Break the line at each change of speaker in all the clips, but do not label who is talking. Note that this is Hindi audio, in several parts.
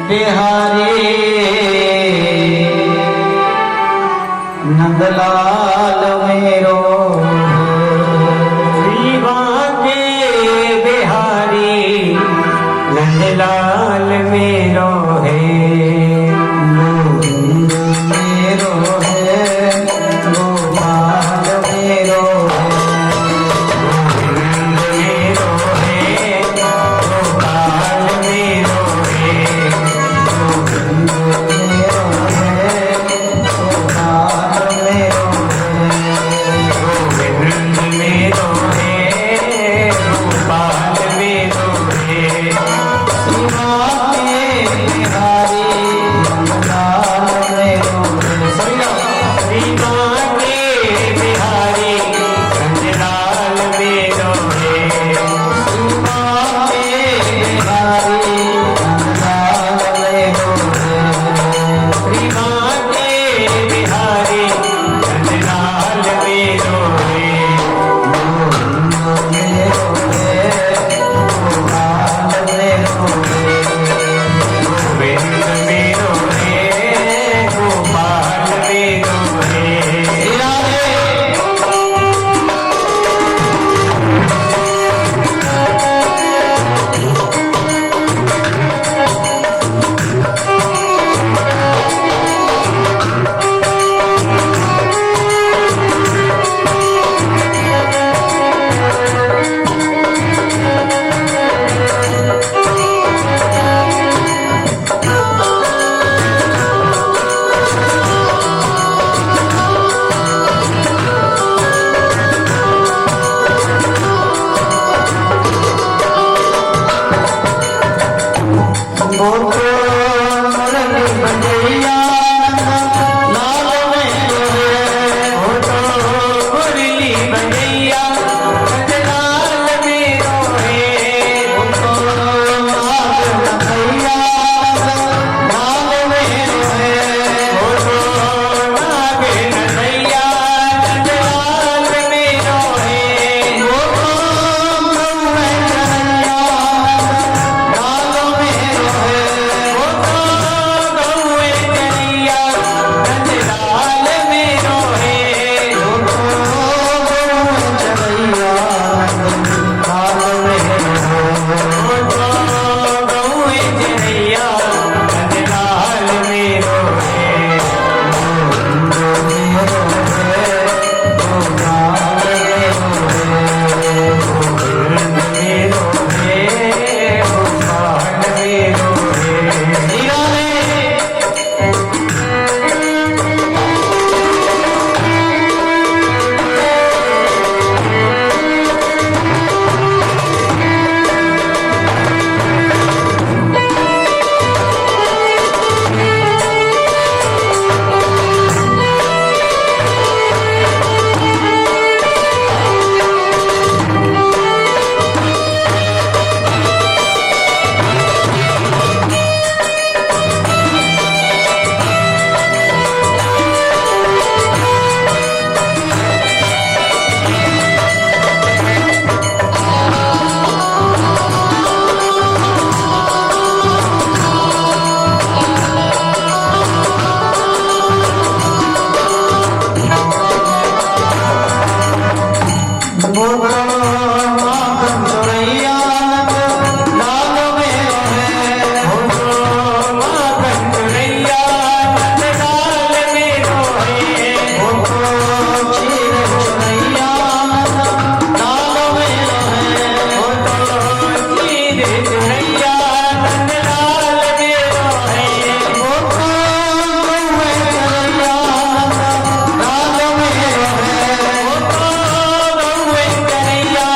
बिहारी नंदलाल मेरो
श्रीवांगे बिहारी नंदलाल मेरो है
गोविंद मेरो है गोपाल मेरो
गोविंद मेरो है गोपाल मेरो है
गोविंद मेरो है गोपाल मेरो
गोविंद मेरो है गोपाल मेरो है
शिवाके बिहारी नंदलाल मेरो
श्रीवांगे बिहारी नंदलाल मेरो है
शिवाके बिहारी नंदलाल मेरो
श्रीवांगे बिहारी नंदलाल मेरो है
गोविंद मेरो है गोपाल मेरो
गोविंद मेरो है गोपाल मेरो है
मुरली बंजैया लाल मेरो है
वो तो मुरली बंजैया नंदलाल मेरो है
लाल मेरो है
वो तो नाग नंदैया नंदलाल मेरो है
वो लाल मेरो है
वो तो गौए कन्हैया नंदलाल मेरो है वो तो गौए कन्हैया नंदलाल मेरो है गोविंद मेरो है गोपाल मेरो है वो तो माँ कंचुरैया नंदलाल मेरो है वो तो चीर चुरैया नंदलाल मेरो है वो तो चीर चुरैया नंदलाल मेरो है वो तो गौए कन्हैया नंदलाल मेरो है वो तो गौए कन्हैया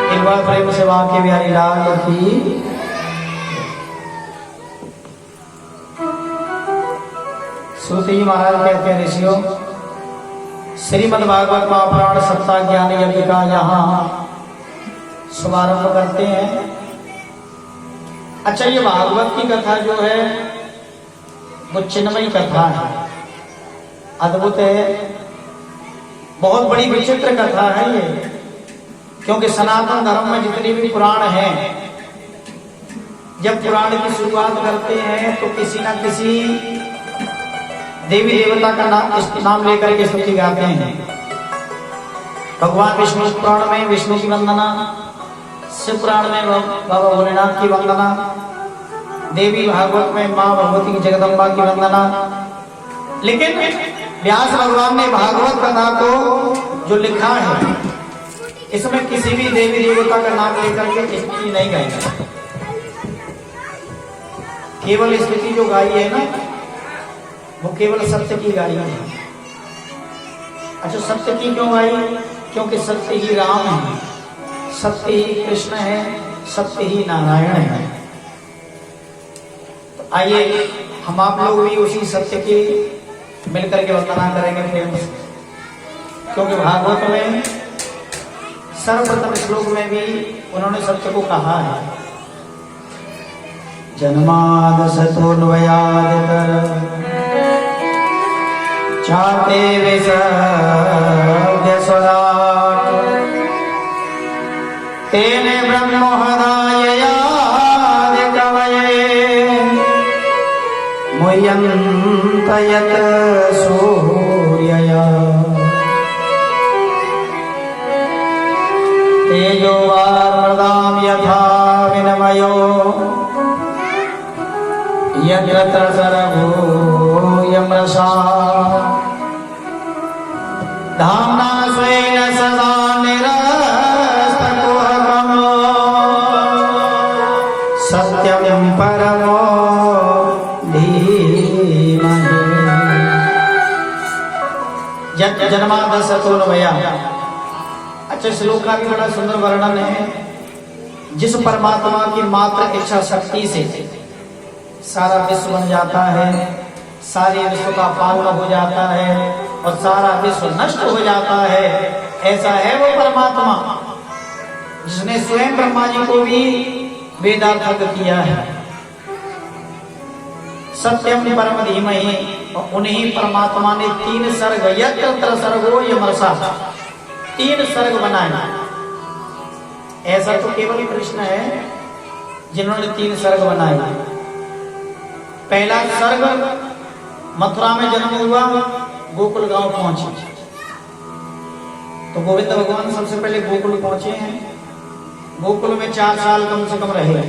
एक बार प्रेम से वाक्य बिहारी लाल की। सूत जी महाराज कहते हैं ऋषियों, श्रीमद् भागवत महापुराण सप्ताह ज्ञान यज्ञ का यहाँ शुभारंभ करते हैं। अच्छा, ये भागवत की कथा जो है वो चिन्मयी कथा है, अद्भुत है, बहुत बड़ी विचित्र कथा है ये। क्योंकि सनातन धर्म में जितने भी पुराण हैं, जब पुराण की शुरुआत करते हैं तो किसी ना किसी देवी देवता का नाम लेकर के स्तुति गाते हैं। भगवान विष्णु पुराण में विष्णु की वंदना, शिव पुराण में बाबा भोलेनाथ की वंदना, देवी भागवत में माँ भगवती की जगदम्बा की वंदना। लेकिन व्यास भगवान ने भागवत कथा को जो लिखा है, इसमें किसी भी देवी देवता का नाम लेकर के स्तुति नहीं गाई, केवल स्तुति जो गाई है ना, वो केवल सत्य की गाई है। अच्छा, सत्य की क्यों गाई? क्योंकि सत्य ही राम है, सत्य ही कृष्ण है, सत्य ही नारायण है। तो आइए हम आप लोग भी उसी सत्य की मिलकर के वंदना करेंगे प्रेम से। क्योंकि भागवत में सर्वप्रथम श्लोक में भी उन्होंने सत्य को कहा है, जन्माद सतोन्वयादितर चाते विसर्ग स्वराट तेने ब्रह्मोहदाय कवये मुह्यन्त यत् सूर्यया तेजो वार्मदां यथा विनिमयो यत्र सर्वो यमृषा धाम्ना स्वेन सदा निरस्तकुहकम् सत्यं परमो धीमहि। जन्मादशतोन्वया। अच्छा, श्लोक का भी बड़ा सुंदर वर्णन है। जिस परमात्मा की मात्र इच्छा शक्ति से सारा विश्व बन जाता है, सारे विश्व का पालन हो जाता है और सारा विश्व नष्ट हो जाता है, ऐसा है वो परमात्मा जिसने स्वयं ब्रह्मा जी को भी वेदार्थक किया है। सत्यम परम धीमहि, और उन्हीं परमात्मा ने 3 सर्ग यत्र सर्गो यमर्षा 3 सर्ग बनाए। ऐसा तो केवल कृष्ण है जिन्होंने 3 सर्ग बनाए। पहला सर्ग मथुरा में जन्म हुआ, गोकुल गांव पहुंचे। तो गोविंद भगवान सबसे पहले गोकुल पहुंचे हैं। गोकुल में 4 साल कम से कम रहे।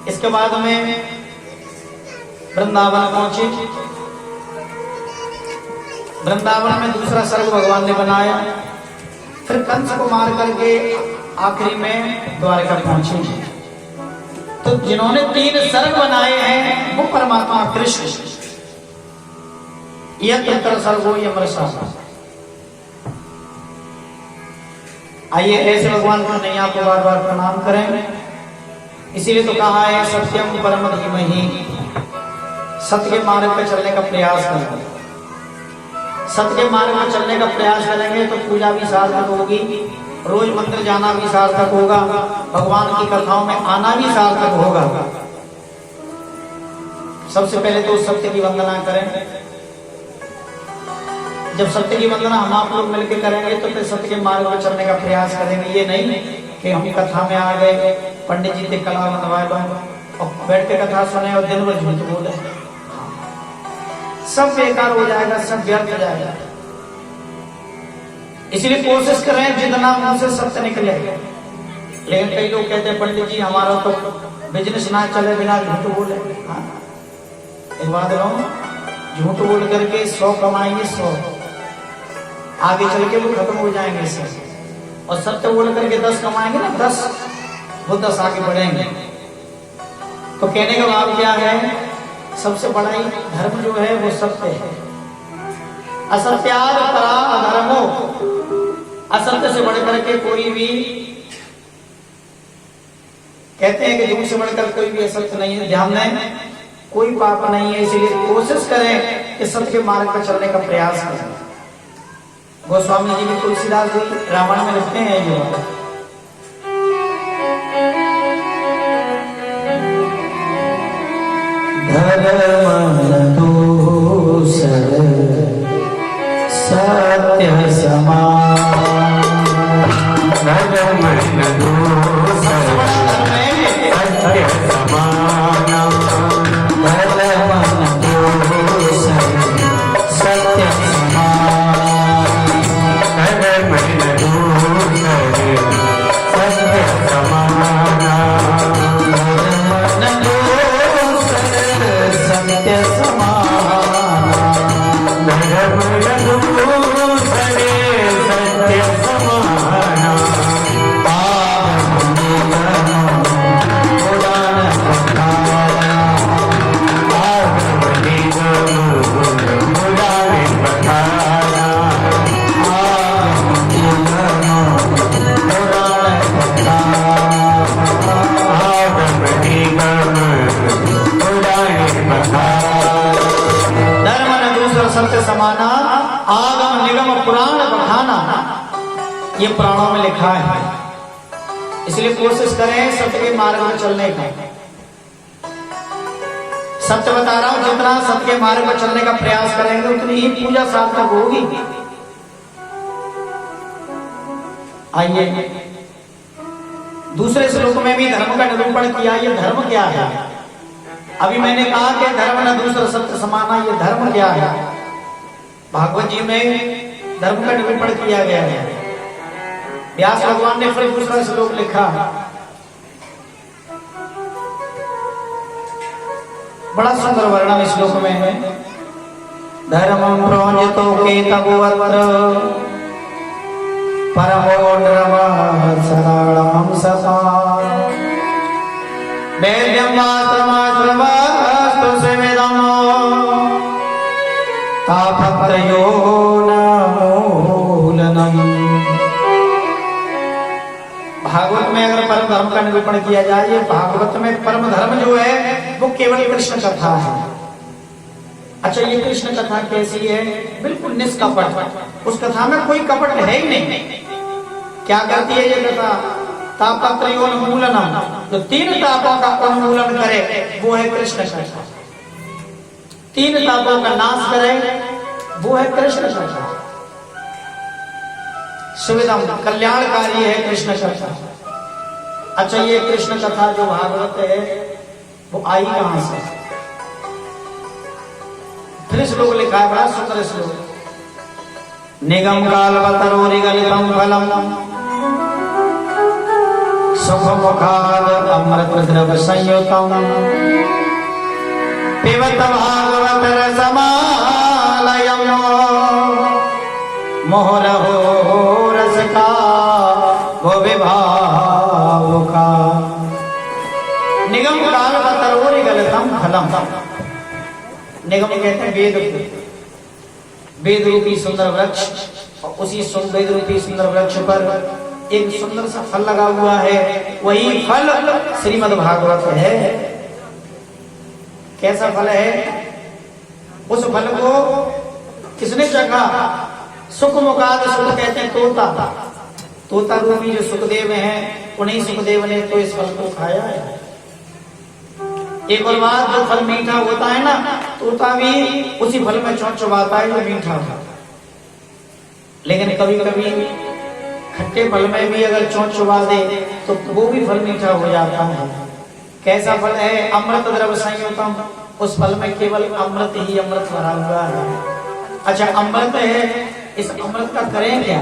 इसके बाद में वृंदावन पहुंचे। वृंदावन में दूसरा सर्ग भगवान ने बनाया। फिर कंस को मार करके आखिरी में द्वारका पहुंचे। तो जिन्होंने 3 सर्ग बनाए हैं वो परमात्मा कृष्ण। यत्र सर्गो यमृषा। आइए ऐसे भगवान को नहीं आपको बार बार प्रणाम करें। इसीलिए तो कहा है सत्यम परम धीमहि, सत्य के मार्ग पर चलने का प्रयास करें। सत्य के मार्ग में चलने का प्रयास करेंगे तो पूजा भी सार्थक होगी, रोज मंदिर जाना भी सार्थक होगा, भगवान की कथाओं में आना भी सार्थक होगा। सबसे पहले तो सत्य की वंदना करें। जब सत्य की वंदना हम आप लोग मिलकर करेंगे तो फिर सत्य के मार्ग पर चलने का प्रयास करेंगे। ये नहीं कि हम कथा में आ गए, पंडित जी ने कला बनवाए और बैठ के कथा सुने और दिन भर झूठ बोले, सब बेकार हो जाएगा, सब व्यर्थ हो जाएगा। इसलिए कोशिश करें जितना मुंह सत्य निकले। लेकिन कई लोग कहते हैं पंडित जी हमारा तो बिजनेस ना चले बिना झूठ बोले। हाँ, एक बात झूठ बोल करके 100 कमाएंगे, 100 आगे चल के वो खत्म हो जाएंगे सब। और सत्य बोल करके 10 कमाएंगे ना, 10 वो 10 आगे बढ़ेंगे। तो कहने का भाव क्या है, सबसे बड़ा ही धर्म जो है वो सत्य है। असत्याद परा अधर्मो असत्य से बढ़कर के कोई भी, कहते हैं कि झूठ से बढ़कर कोई भी असत्य नहीं है, ध्यान दें, कोई पाप नहीं है। इसलिए कोशिश करें कि सत्य के मार्ग पर चलने का प्रयास करें। गोस्वामी जी भी तुलसीदास जी रामायण में लिखते हैं जो
धर्म दूसर सत्य समान, धर्म दूसर सत्य समान, धर्म दूसर सत्य समान, धर्म दूसर सत्य समान, सत्य समान, धर्म दूसरे सत्य समान, आगम निगम पुराण पठाया, आगम निगम पुराण पठाया, आगम निगम पुराण पठाया, आगम निगम पुराण पठाया।
धर्म न दूसरा सत्य समाना, आगम निगम पुराण बखाना, ये पुराणों में लिखा है। इसलिए कोशिश करें सत्य के मार्ग में चलने का। सत्य बता रहा हूं, जितना सत्य के मार्ग पर चलने का प्रयास करेंगे उतनी ही पूजा सार्थक होगी। आइए दूसरे श्लोक में भी धर्म का निरूपण किया। ये धर्म क्या है? अभी मैंने कहा कि धर्म न दूसरा सत्य समाना, ये धर्म क्या है? भागवत जी में धर्म का निरूपण किया गया है। व्यास भगवान ने फिर दूसरा श्लोक लिखा, बड़ा सुंदर वर्णन इस श्लोक में है। धर्मं प्रोञ्जतो केतवोऽत्र परमो नरः शरणं सता, वेद्यं मात्रमात्रमास्तु सेवेदम् तापत्रयो नमूलनम्। भागवत में अगर परम धर्म का निरूपण किया जाए, ये भागवत में परम धर्म जो है वो केवल कृष्ण कथा है। अच्छा, ये कृष्ण कथा कैसी है? बिल्कुल निष्कपट। उस कथा में कोई कपट है ही नहीं। क्या करती है ये कथा? तापत्रयोन्मूलनम, जो तीन तापों का उन्मूलन करे वो है कृष्ण कथा। तीन तापों का नाश करे वो है कृष्ण कथा। सुविधम, कल्याणकारी है कृष्ण कथा। अच्छा, ये कृष्ण कथा जो भागवत है वो आई कहां से? फिर श्लोक लिखा है, बड़ा सुंदर श्लोक। निगम कालवतरोरिगलितम फलम सुखमुखाद अमृत द्रव संयुतम पिबत भागवत रसमालयम मोहरहो रसका वो विभावका। निगम कालवतरोरिगलितम फलम, निगम कहते हैं वेद को। वेद रूपी सुंदर वृक्ष, और उसी वेद रूपी सुंदर वृक्ष पर एक सुंदर सा फल लगा हुआ है। वही फल श्रीमद् भागवत है। कैसा फल है? उस फल को किसने चखा? सुखमुखाद, सुख कहते हैं तोता। तोता रूपी जो सुखदेव हैं, उन्हीं सुखदेव ने तो इस फल को खाया है। एक और बात, जो फल मीठा होता है ना, तोता भी उसी फल में चोंच चबाता है जो मीठा होता। लेकिन कभी कभी खट्टे फल में भी अगर चोंच चबा दे तो वो भी फल मीठा हो जाता है। कैसा फल है? अमृत द्रव संयुतम, उस फल में केवल अमृत ही अमृत भरा हुआ है। अच्छा, अमृत है, इस अमृत का करें क्या?